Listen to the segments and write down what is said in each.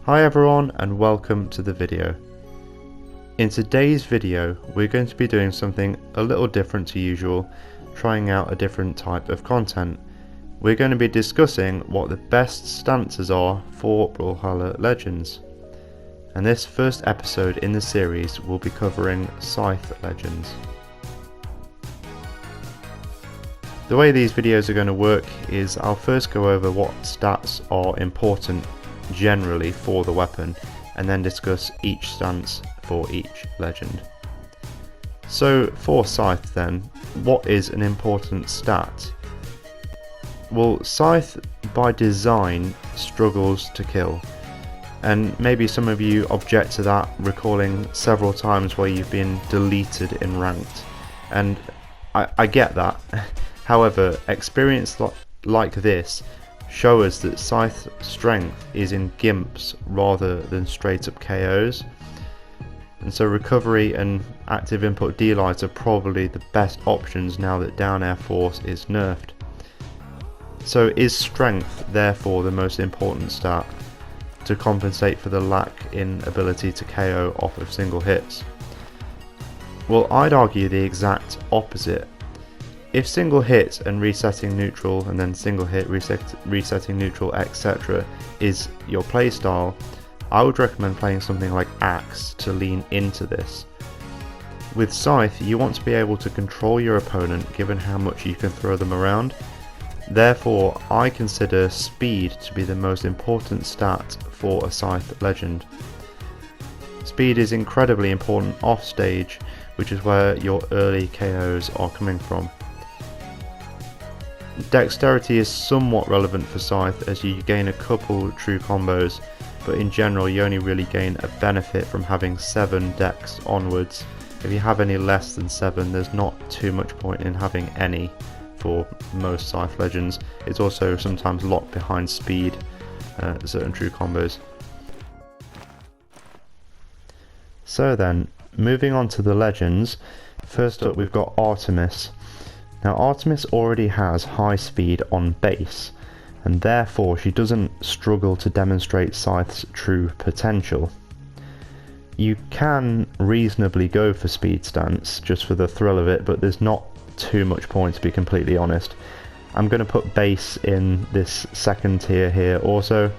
Hi everyone and welcome to the video. In today's video we're going to be doing something a little different to usual, trying out a different type of content. We're going to be discussing what the best stances are for Brawlhalla Legends. And this first episode in the series will be covering Scythe Legends. The way these videos are going to work is I'll first go over what stats are important generally for the weapon and then discuss each stance for each legend. So for Scythe then, what is an important stat? Well, Scythe by design struggles to kill, and maybe some of you object to that, recalling several times where you've been deleted in ranked, and I get that. However, experience like this show us that Scythe's strength is in gimps rather than straight up KOs, and so recovery and active input D-lights are probably the best options now that down air force is nerfed. So is strength therefore the most important stat to compensate for the lack in ability to KO off of single hits? Well, I'd argue the exact opposite. If single hit and resetting neutral and then single hit, resetting neutral, etc. is your playstyle, I would recommend playing something like Axe to lean into this. With Scythe, you want to be able to control your opponent given how much you can throw them around. Therefore, I consider speed to be the most important stat for a Scythe legend. Speed is incredibly important off stage, which is where your early KOs are coming from. Dexterity is somewhat relevant for Scythe as you gain a couple true combos, but in general you only really gain a benefit from having 7 dex onwards. If you have any less than 7, there's not too much point in having any for most Scythe legends. It's also sometimes locked behind speed, certain true combos. So then, moving on to the legends, first up we've got Artemis. Now Artemis already has high speed on base, and therefore she doesn't struggle to demonstrate Scythe's true potential. You can reasonably go for speed stance just for the thrill of it, but there's not too much point to be completely honest. I'm going to put base in this second tier here also.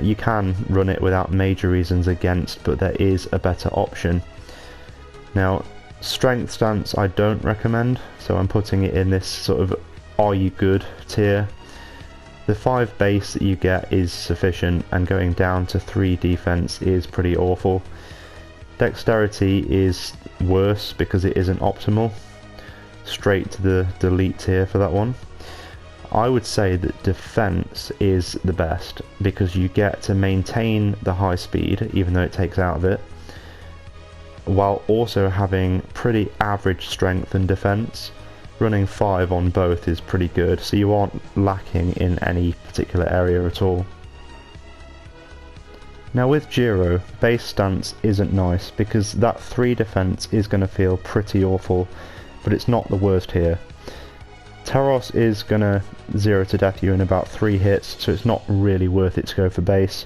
You can run it without major reasons against, but there is a better option. Now strength stance I don't recommend, so I'm putting it in this sort of are you good tier. The 5 base that you get is sufficient, and going down to 3 defense is pretty awful. Dexterity is worse because it isn't optimal. Straight to the delete tier for that one. I would say that defense is the best because you get to maintain the high speed even though it takes out of it, while also having pretty average strength and defense. Running 5 on both is pretty good, so you aren't lacking in any particular area at all. Now with Jiro, base stance isn't nice because that 3 defense is going to feel pretty awful, but it's not the worst here. Teros is going to 0 to death you in about 3 hits, so it's not really worth it to go for base.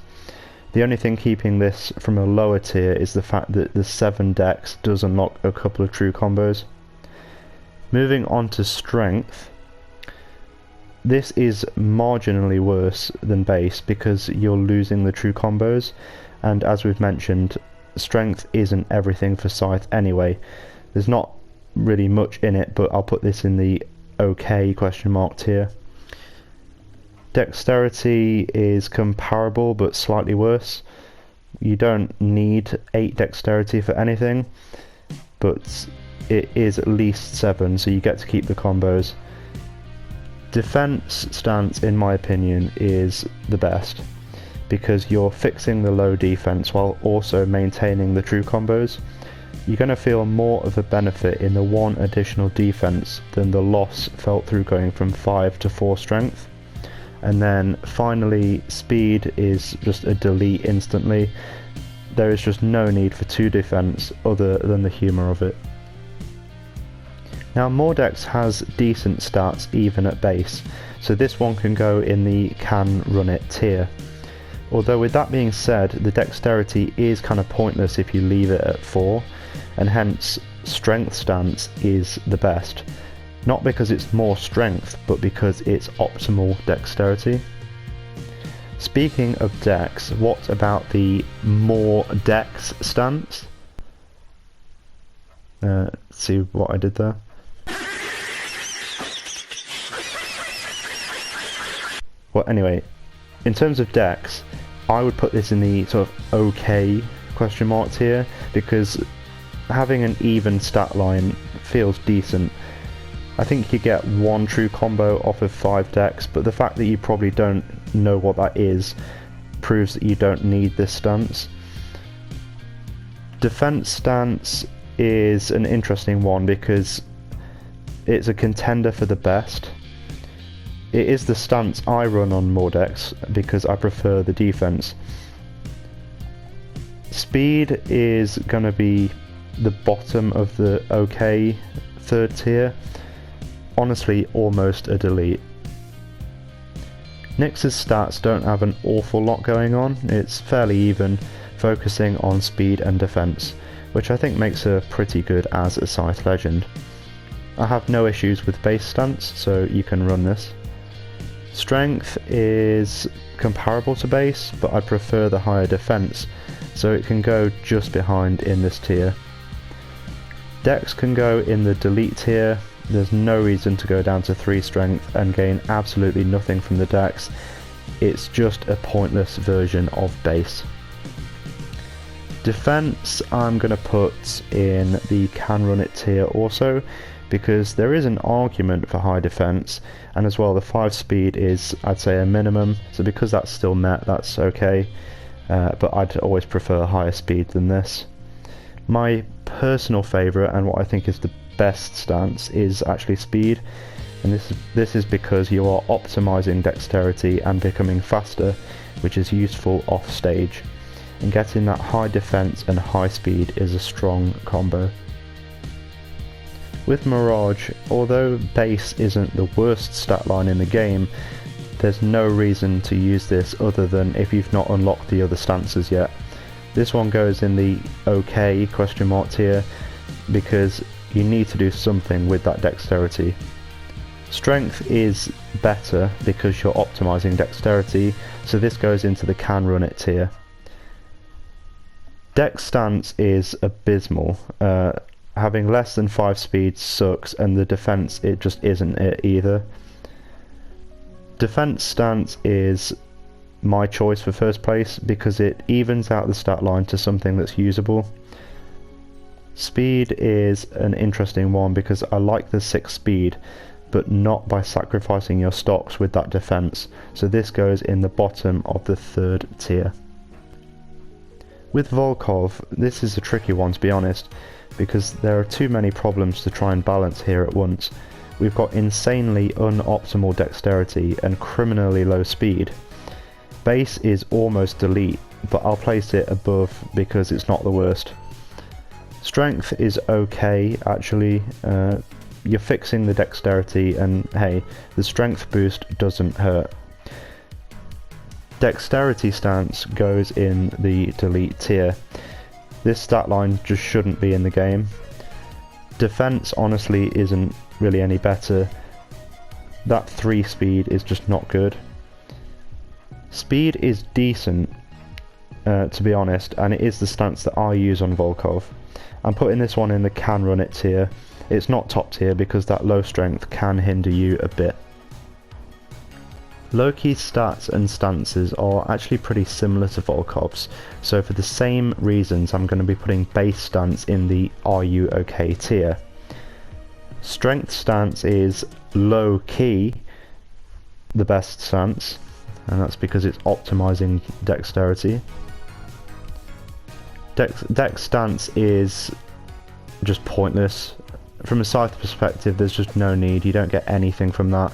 The only thing keeping this from a lower tier is the fact that the 7 dex does unlock a couple of true combos. Moving on to strength, this is marginally worse than base because you're losing the true combos, and as we've mentioned, strength isn't everything for Scythe anyway. There's not really much in it, but I'll put this in the okay question mark tier. Dexterity is comparable but slightly worse. You don't need 8 dexterity for anything, but it is at least 7, so you get to keep the combos. Defense stance, in my opinion, is the best because you're fixing the low defense while also maintaining the true combos. You're going to feel more of a benefit in the 1 additional defense than the loss felt through going from 5 to 4 strength. And then finally, speed is just a delete instantly. There is just no need for 2 defense other than the humour of it. Now Mordex has decent stats even at base, so this one can go in the can run it tier. Although with that being said, the dexterity is kind of pointless if you leave it at 4, and hence strength stance is the best. Not because it's more strength, but because it's optimal dexterity. Speaking of dex, what about the more dex stance? See what I did there? Well, anyway, in terms of dex, I would put this in the sort of okay question mark tier, because having an even stat line feels decent. I think you get one true combo off of 5 dex, but the fact that you probably don't know what that is proves that you don't need this stance. Defense stance is an interesting one because it's a contender for the best. It is the stance I run on Mordex because I prefer the defense. Speed is going to be the bottom of the okay third tier. Honestly, almost a delete. Nyx's stats don't have an awful lot going on. It's fairly even, focusing on speed and defense, which I think makes her pretty good as a Scythe legend. I have no issues with base stance, so you can run this. Strength is comparable to base, but I prefer the higher defense, so it can go just behind in this tier. Dex can go in the delete tier. There's no reason to go down to 3 strength and gain absolutely nothing from the dex. It's just a pointless version of base. Defense I'm going to put in the can run it tier also, because there is an argument for high defense, and as well the 5 speed is, I'd say, a minimum, so because that's still met, that's okay, but I'd always prefer higher speed than this. My personal favourite, and what I think is the best stance, is actually speed, and this is because you are optimizing dexterity and becoming faster, which is useful off stage, and getting that high defense and high speed is a strong combo. With Mirage, although base isn't the worst stat line in the game, there's no reason to use this other than if you've not unlocked the other stances yet. This one goes in the okay question mark tier because you need to do something with that dexterity. Strength is better because you're optimizing dexterity, so this goes into the can run it tier. Dex stance is abysmal. Having less than 5 speed sucks, and the defense, it just isn't it either. Defense stance is my choice for first place because it evens out the stat line to something that's usable. Speed is an interesting one because I like the 6 speed, but not by sacrificing your stocks with that defense, so this goes in the bottom of the 3rd tier. With Volkov, this is a tricky one to be honest, because there are too many problems to try and balance here at once. We've got insanely unoptimal dexterity and criminally low speed. Base is almost delete, but I'll place it above because it's not the worst. Strength is okay actually, you're fixing the dexterity and hey, the strength boost doesn't hurt. Dexterity stance goes in the delete tier. This stat line just shouldn't be in the game. Defense honestly isn't really any better. That 3 speed is just not good. Speed is decent, to be honest, and it is the stance that I use on Volkov. I'm putting this one in the can run it tier. It's not top tier because that low strength can hinder you a bit. Loki's stats and stances are actually pretty similar to Volkov's, so for the same reasons I'm going to be putting base stance in the are you okay tier. Strength stance is low key the best stance, and that's because it's optimizing dexterity. Dex stance is just pointless. From a Scythe perspective, there's just no need, you don't get anything from that.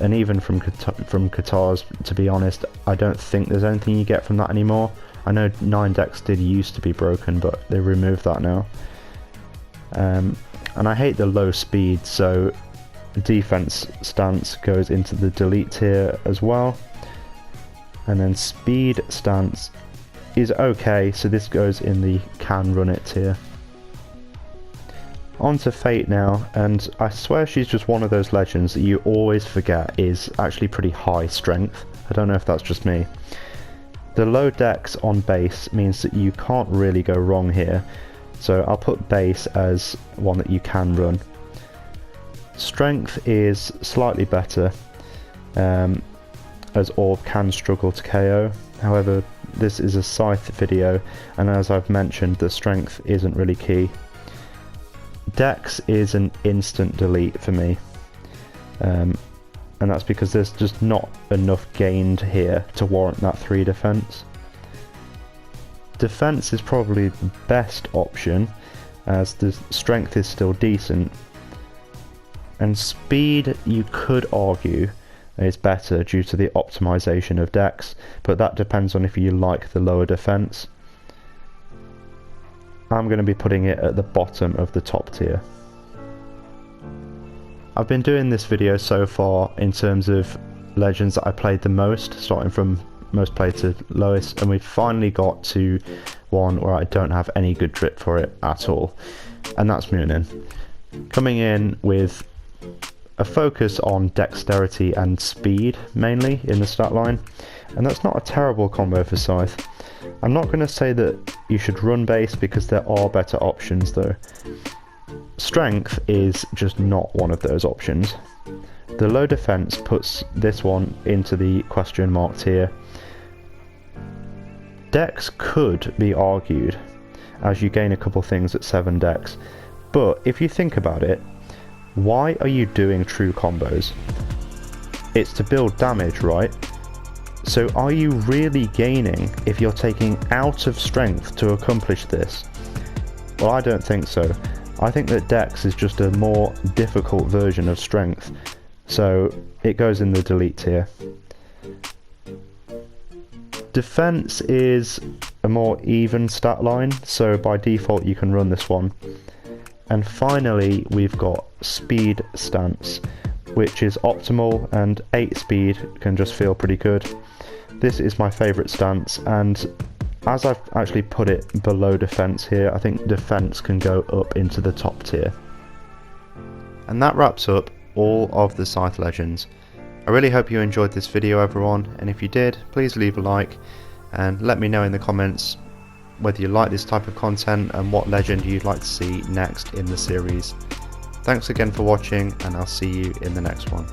And even from Katars, to be honest, I don't think there's anything you get from that anymore. I know 9 Dex did used to be broken, but they removed that now. And I hate the low speed, so defense stance goes into the delete tier as well. and then speed stance is okay, so this goes in the can run it tier. On to Fait now, and I swear she's just one of those legends that you always forget is actually pretty high strength. I don't know if that's just me. The low dex on base means that you can't really go wrong here, so I'll put base as one that you can run. Strength is slightly better, as Orb can struggle to KO. However, this is a Scythe video, and as I've mentioned, the strength isn't really key. Dex is an instant delete for me, and that's because there's just not enough gained here to warrant that 3 defense. Defense is probably the best option, as the strength is still decent, and speed you could argue is better due to the optimization of Dex, but that depends on if you like the lower defense. I'm going to be putting it at the bottom of the top tier. I've been doing this video so far in terms of legends that I played the most, starting from most played to lowest, and we've finally got to one where I don't have any good drip for it at all, and that's Munin. Coming in with a focus on dexterity and speed mainly in the stat line, and that's not a terrible combo for Scythe. I'm not going to say that you should run base because there are better options though. Strength is just not one of those options. The low defense puts this one into the question mark tier. Dex could be argued, as you gain a couple things at 7 dex, but if you think about it, why are you doing true combos? It's to build damage, right? So are you really gaining if you're taking out of strength to accomplish this? Well, I don't think so. I think that Dex is just a more difficult version of strength, so it goes in the delete tier. Defense is a more even stat line, so by default you can run this one. And finally we've got speed stance, which is optimal, and 8 speed can just feel pretty good. This is my favourite stance, and as I've actually put it below defense here, I think defense can go up into the top tier. And that wraps up all of the Scythe legends. I really hope you enjoyed this video, everyone, and if you did, please leave a like and let me know in the comments whether you like this type of content and what legend you'd like to see next in the series. Thanks again for watching, and I'll see you in the next one.